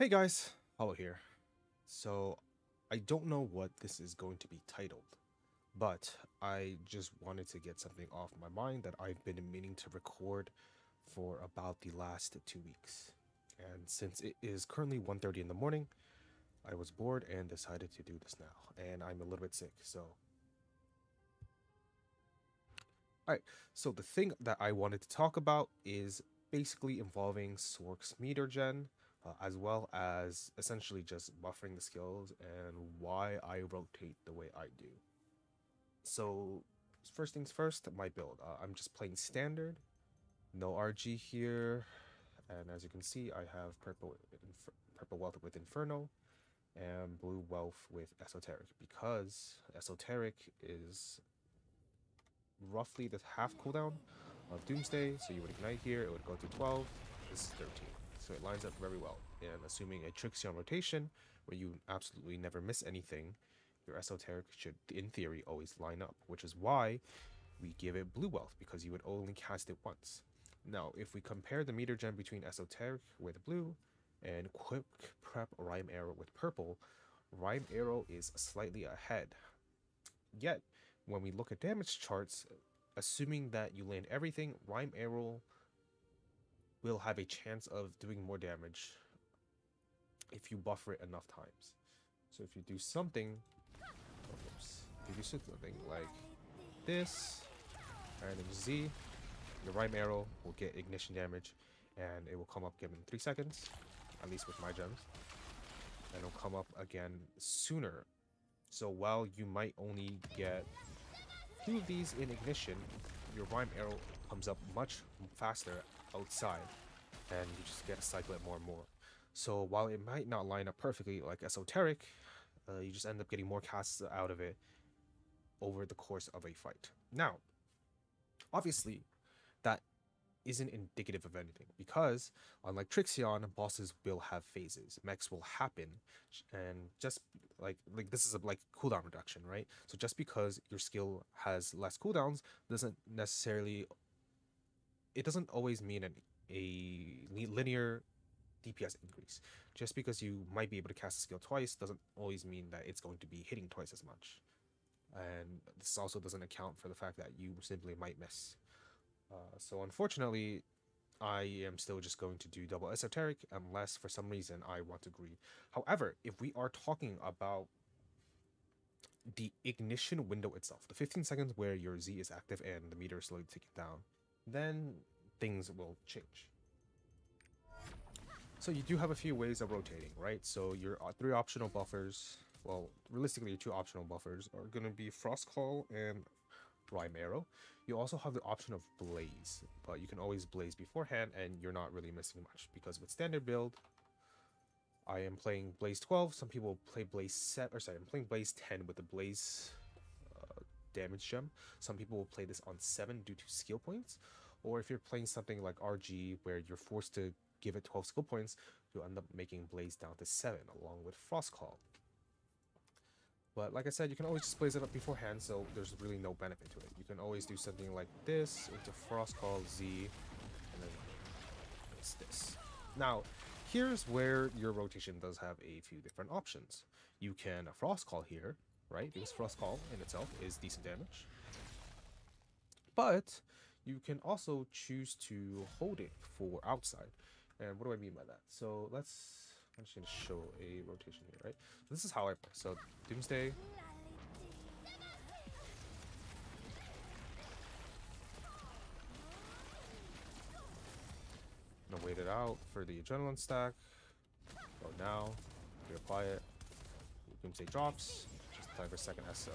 Hey guys, Hollow here. So, I don't know what this is going to be titled, but I just wanted to get something off my mind that I've been meaning to record for about the last 2 weeks. And since it is currently 1:30 in the morning, I was bored and decided to do this now. And I'm a little bit sick, so. Alright, so the thing that I wanted to talk about is basically involving Sork's meter gen, as well as essentially just buffering the skills and why I rotate the way I do. So, first things first, my build. I'm just playing standard, no RG here, and as you can see, I have purple wealth with Inferno and blue wealth with Esoteric because Esoteric is roughly the half cooldown of Doomsday, so you would ignite here, it would go to 12, this is 13. So it lines up very well. And assuming a Trixion rotation, where you absolutely never miss anything, your Esoteric should, in theory, always line up, which is why we give it Blue Wealth, because you would only cast it once. Now, if we compare the meter gen between Esoteric with blue and Quick Prep Rhyme Arrow with purple, Rhyme Arrow is slightly ahead. Yet, when we look at damage charts, assuming that you land everything, Rhyme Arrow will have a chance of doing more damage if you buffer it enough times. So if you do something, if you do something like this, and then Z, your Rhyme Arrow will get ignition damage, and it will come up again in 3 seconds, at least with my gems, and it'll come up again sooner. So while you might only get 2 of these in ignition, your Rhyme Arrow comes up much faster outside, and you just get to cycle it more and more. So while it might not line up perfectly like Esoteric, you just end up getting more casts out of it over the course of a fight. Now, obviously, that isn't indicative of anything, because unlike Trixion, bosses will have phases. Mechs will happen, and just like this is a cooldown reduction, right? So just because your skill has less cooldowns doesn't necessarily, it doesn't always mean a linear DPS increase. Just because you might be able to cast a skill twice doesn't always mean that it's going to be hitting twice as much. And this also doesn't account for the fact that you simply might miss. So unfortunately, I am still just going to do double Esoteric unless for some reason I want to greed. However, if we are talking about the ignition window itself, the 15 seconds where your Z is active and the meter is slowly ticking down, then things will change. So you do have a few ways of rotating, right? So your 3 optional buffers, well, realistically your 2 optional buffers are going to be Frost Call and Rhyme Arrow. You also have the option of Blaze, but you can always Blaze beforehand and you're not really missing much, because with standard build, I am playing Blaze 12. Some people play Blaze 7, or sorry, I'm playing Blaze 10 with the Blaze damage gem. Some people will play this on 7 due to skill points, or if you're playing something like RG where you're forced to give it 12 skill points, you'll end up making Blaze down to 7 along with Frost Call. But like I said, you can always just blaze it up beforehand, so there's really no benefit to it. You can always do something like this into Frost Call Z, and then it's this. Now, here's where your rotation does have a few different options. You can Frost Call here, right? Because Frost Call in itself is decent damage. But you can also choose to hold it for outside. And what do I mean by that? So I'm just going to show a rotation here, right? So this is how I play. So Doomsday. I'm gonna wait it out for the adrenaline stack. Go now. Reapply it. Doomsday drops. Just time for second SO.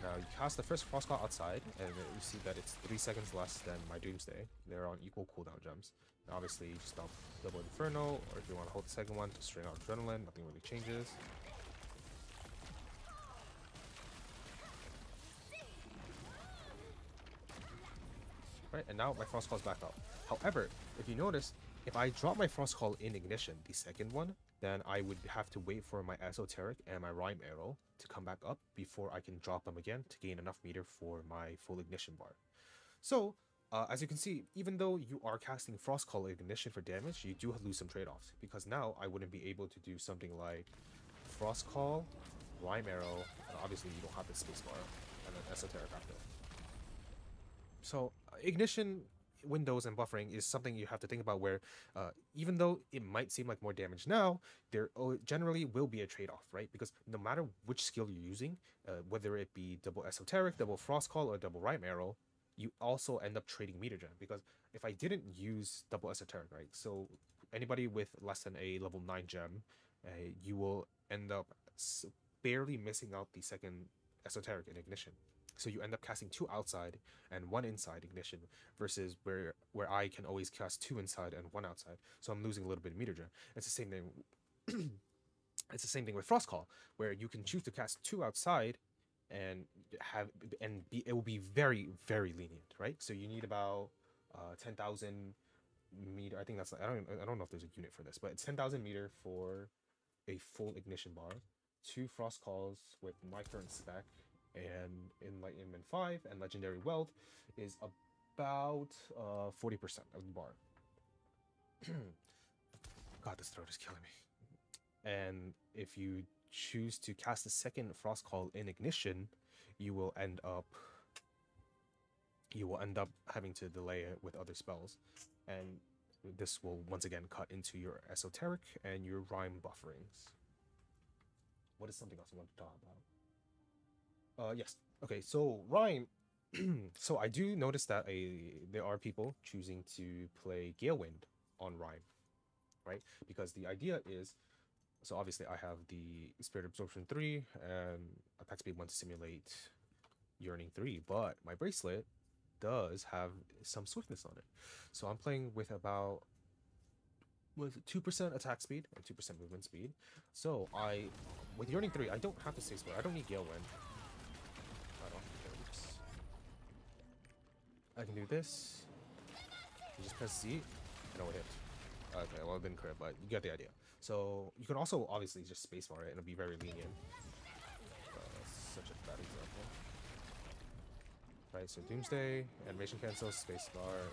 Now you cast the first Frost Call outside, and you see that it's 3 seconds less than my Doomsday. They're on equal cooldown gems. And obviously, you just dump double Inferno, or if you want to hold the second one, just straight out Adrenaline. Nothing really changes. Right, and now my Frost Call is back up. However, if you notice, if I drop my Frost Call in ignition, the second one, then I would have to wait for my Esoteric and my Rhyme Arrow to come back up before I can drop them again to gain enough meter for my full ignition bar. So, As you can see, even though you are casting Frost Call Ignition for damage, you do lose some trade-offs, because now I wouldn't be able to do something like Frost Call, Rhyme Arrow, and obviously you don't have the spacebar, and then Esoteric after. So Ignition windows and buffering is something you have to think about, where even though it might seem like more damage now, there generally will be a trade-off, right? Because no matter which skill you're using, whether it be double Esoteric, double Frost Call, or double Rhyme Arrow, you also end up trading meter gen. Because if I didn't use double Esoteric, right, so anybody with less than a level 9 gem, you will end up barely missing out the second Esoteric in Ignition. So you end up casting 2 outside and 1 inside Ignition, versus where I can always cast 2 inside and 1 outside. So I'm losing a little bit of meter gen. It's the same thing. It's the same thing with Frost Call, where you can choose to cast 2 outside and it will be very, very lenient, right? So you need about 10,000 meter. I think that's, I don't know if there's a unit for this, but it's 10,000 meter for a full ignition bar, 2 Frost Calls with my current spec, and Enlightenment 5 and Legendary Wealth is about 40% of the bar. God, this throat is killing me. And if you choose to cast a second Frost Call in Ignition, you will end up having to delay it with other spells, and this will once again cut into your Esoteric and your Rhyme bufferings. What is something else I want to talk about? Yes. Okay, so Rhyme. So I do notice that there are people choosing to play Galewind on Rhyme, right? Because the idea is, so obviously I have the Spirit Absorption 3 and Attack Speed 1 to simulate Yearning 3, but my bracelet does have some swiftness on it. So I'm playing with about, was it 2% attack speed and 2% movement speed. So with Yearning 3, I don't have to stay square. I don't need Galewind. I don't have to oops. I can do this. You just press Z and it will hit. Okay, well it didn't crit, but you get the idea. So you can also obviously just spacebar it and it'll be very lenient. Such a bad example. Right, so Doomsday, animation cancel, spacebar,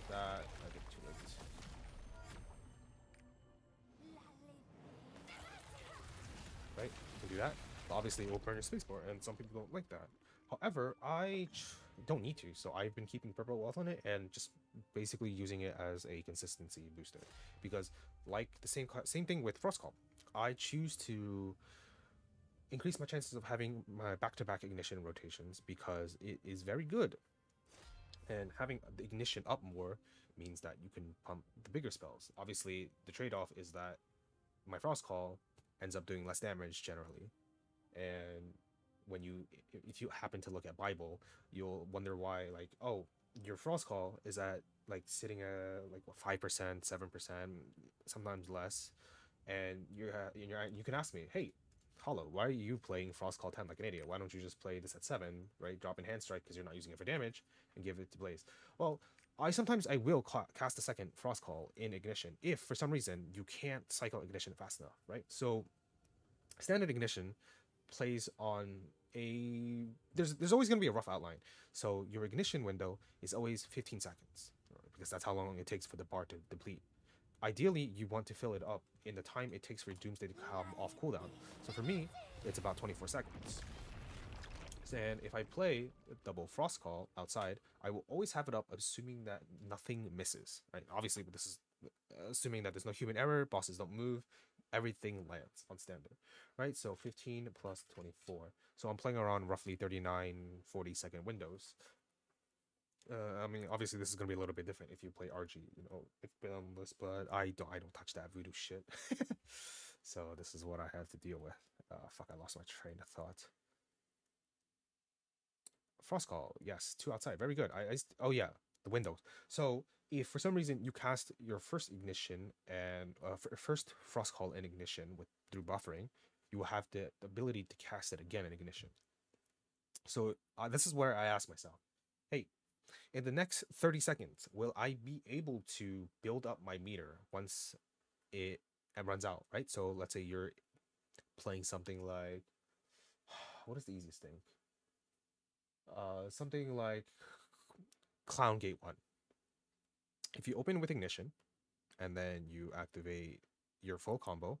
that, I get too late. Right, you can do that. But obviously it will burn your spacebar, and some people don't like that. However, I don't need to, so I've been keeping purple wealth on it and just basically using it as a consistency booster. Because like the same thing with Frost Call, I choose to increase my chances of having my back-to-back ignition rotations because it is very good. And having the ignition up more means that you can pump the bigger spells. Obviously, the trade-off is that my Frost Call ends up doing less damage generally. And if you happen to look at Bible, you'll wonder why, like, oh, your Frost Call is at like sitting at like 5%, 7%, sometimes less. And you can ask me, hey, Hollow, why are you playing Frost Call 10 like an idiot? Why don't you just play this at 7, right? Drop in Hand Strike because you're not using it for damage and give it to Blaze. Well, I will cast a second Frost Call in Ignition if for some reason you can't cycle Ignition fast enough, right? So standard Ignition plays on there's always going to be a rough outline. So your Ignition window is always 15 seconds, right? Because that's how long it takes for the bar to deplete. Ideally, you want to fill it up in the time it takes for Doomsday to come off cooldown. So for me, it's about 24 seconds. And if I play double Frost Call outside, I will always have it up, assuming that nothing misses, right? Obviously, this is assuming that there's no human error, bosses don't move, everything lands on standard, right? So 15 plus 24. So I'm playing around roughly 39, 40-second windows. I mean, obviously, this is gonna be a little bit different if you play RG, if boundless, but I don't touch that voodoo shit. So this is what I have to deal with. Fuck, I lost my train of thought. Frost Call, yes, 2 outside, very good. Oh yeah, the windows. So if for some reason you cast your first ignition and first Frost Call in ignition through buffering, you will have the ability to cast it again in ignition. So this is where I ask myself, hey, in the next 30 seconds, will I be able to build up my meter once it runs out, right? So let's say you're playing something like, what is the easiest thing? Something like Clown Gate 1. If you open with Ignition and then you activate your full combo,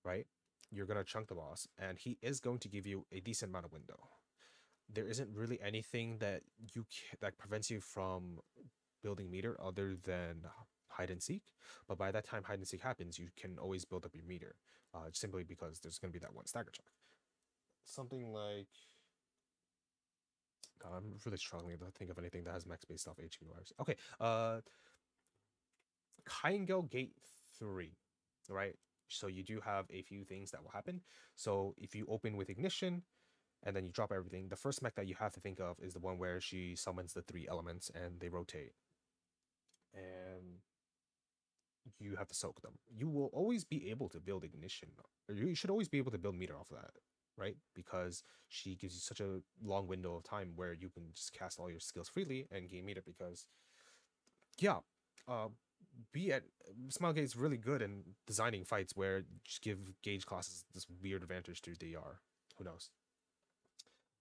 right? You're gonna chunk the boss, and he is going to give you a decent amount of window. There isn't really anything that that prevents you from building meter other than hide and seek. But by that time hide and seek happens, you can always build up your meter, simply because there's gonna be that one stagger check. Something like, God, I'm really struggling to think of anything that has max based off HP wires. Okay, Kaingel Gate 3, right? So you do have a few things that will happen. So if you open with Ignition and then you drop everything, the first mech that you have to think of is the one where she summons the 3 elements and they rotate. And you have to soak them. You will always be able to build Ignition, or you should always be able to build meter off of that, right? Because she gives you such a long window of time where you can just cast all your skills freely and gain meter. Because, yeah, be at Smilegate is really good in designing fights where just give gauge classes this weird advantage to DR. Who knows?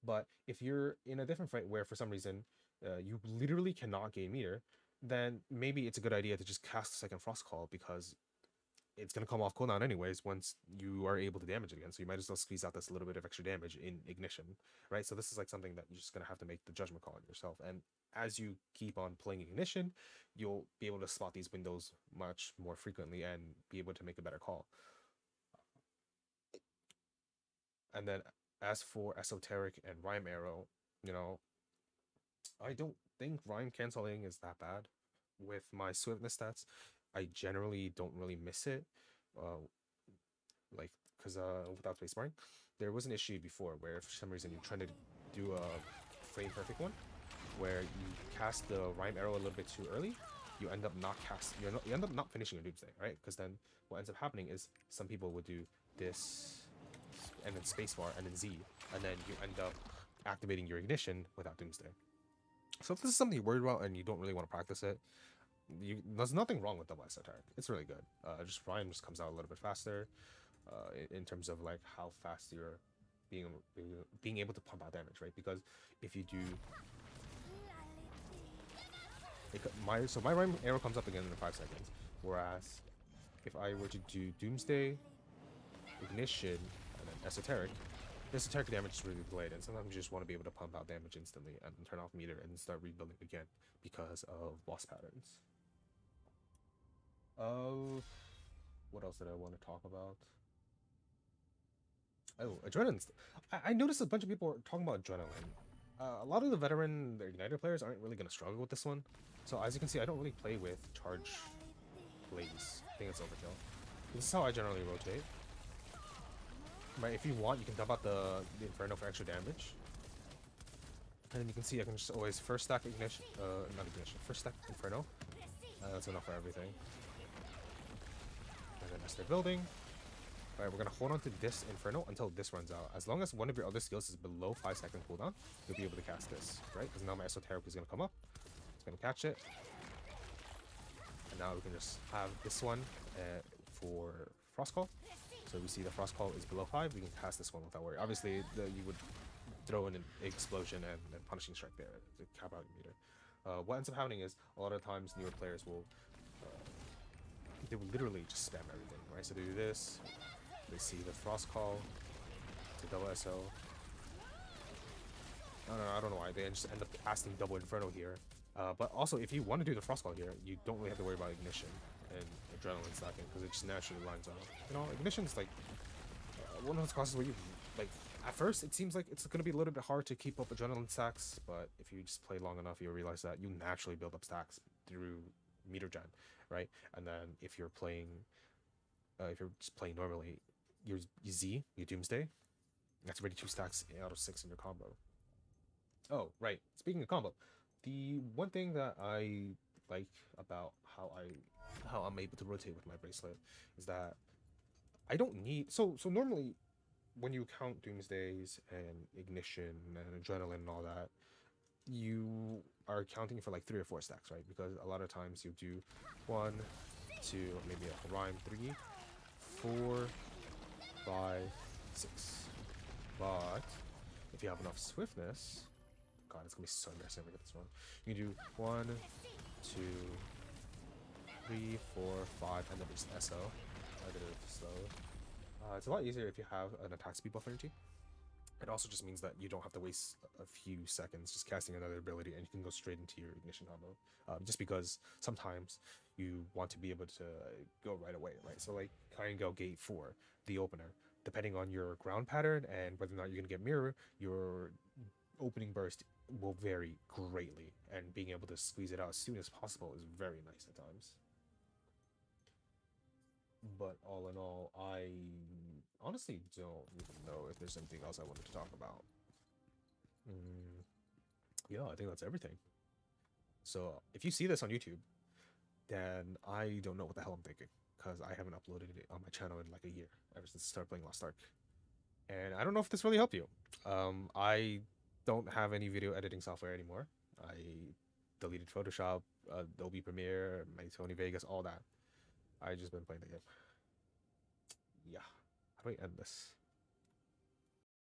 But if you're in a different fight where for some reason you literally cannot gain meter, then maybe it's a good idea to just cast a second Frost Call, because it's going to come off cooldown anyways once you are able to damage it again. So you might as well squeeze out this little bit of extra damage in Ignition, right? So this is like something that you're just going to have to make the judgment call on yourself. And as you keep on playing Ignition, you'll be able to spot these windows much more frequently and be able to make a better call. And then as for Esoteric and Rhyme Arrow, you know, I don't think Rhyme canceling is that bad. With my swiftness stats, I generally don't really miss it. Like, because without space sparring, there was an issue before where for some reason you're trying to do a frame perfect one, where you cast the Rhyme Arrow a little bit too early, you end up not you end up not finishing your Doomsday, right? Because then what ends up happening is some people would do this and then spacebar and then Z, and then you end up activating your Ignition without Doomsday. So if this is something you're worried about and you don't really want to practice it, there's nothing wrong with double esoteric. It's really good. Just Rhyme just comes out a little bit faster, in terms of like how fast you're being able to pump out damage, right? Because if you do my Rhyme Arrow comes up again in 5 seconds, whereas if I were to do Doomsday, Ignition, and then Esoteric, the esoteric damage is really delayed, and sometimes you just want to be able to pump out damage instantly and turn off meter and start rebuilding again because of boss patterns. What else did I want to talk about? Oh, Adrenaline. I noticed a bunch of people are talking about Adrenaline. A lot of the veteran Igniter players aren't really going to struggle with this one. So as you can see, I don't really play with charge blaze. I think it's overkill. This is how I generally rotate. Right, if you want, you can dump out the Inferno for extra damage. And then you can see I can just always first stack Ignition, not Ignition, first stack Inferno. That's enough for everything. And then as they're building, alright, we're gonna hold on to this Inferno until this runs out. As long as one of your other skills is below 5-second cooldown, you'll be able to cast this, right? Because now my Esoteric is gonna come up, it's gonna catch it. And now we can just have this one for Frost Call. So we see the Frost Call is below 5, we can cast this one without worry. Obviously, you would throw in an Explosion and Punishing Strike there to cap out your meter. What ends up happening is, a lot of times newer players will, they will literally just spam everything, right? So they do this, they see the Frost Call, to double SO. I don't know why, they just end up casting double Inferno here. But also, if you want to do the Frost Call here, you don't really have to worry about Ignition and Adrenaline stacking, because it just naturally lines up. You know, Ignition's like one of those classes where you, like, at first it seems like it's going to be a little bit hard to keep up Adrenaline stacks, but if you just play long enough, you'll realize that you naturally build up stacks through meter gen, right? And then if you're just playing normally, your Z, your Doomsday, that's already 2 stacks out of 6 in your combo. Oh, right. Speaking of combo, the one thing that I like about how I'm able to rotate with my bracelet is that I don't need so normally when you count Doomsdays and Ignition and Adrenaline and all that, you are counting for like 3 or 4 stacks, right? Because a lot of times you do 1, 2, maybe a Rhyme 3, 4, 5, 6. But if you have enough swiftness, god, it's gonna be so embarrassing if I get this wrong. You can do 1, 2, 3, 4, 5, and then just SO. A bit of slow. It's a lot easier if you have an attack speed buff on your team. It also just means that you don't have to waste a few seconds just casting another ability, and you can go straight into your ignition combo. Just because sometimes you want to be able to go right away, right? So like Go Gate 4, the opener, depending on your ground pattern and whether or not you're gonna get mirror, your opening burst will vary greatly, and being able to squeeze it out as soon as possible is very nice at times. But all in all, I honestly don't even know if there's anything else I wanted to talk about. Yeah, I think that's everything. So if you see this on YouTube, then I don't know what the hell I'm thinking, because I haven't uploaded it on my channel in like a year, ever since I started playing Lost Ark. And I don't know if this really helped you. I don't have any video editing software anymore. I deleted Photoshop, Adobe Premiere, my Sony Vegas, all that. I just been playing the game. Yeah. How do I end this?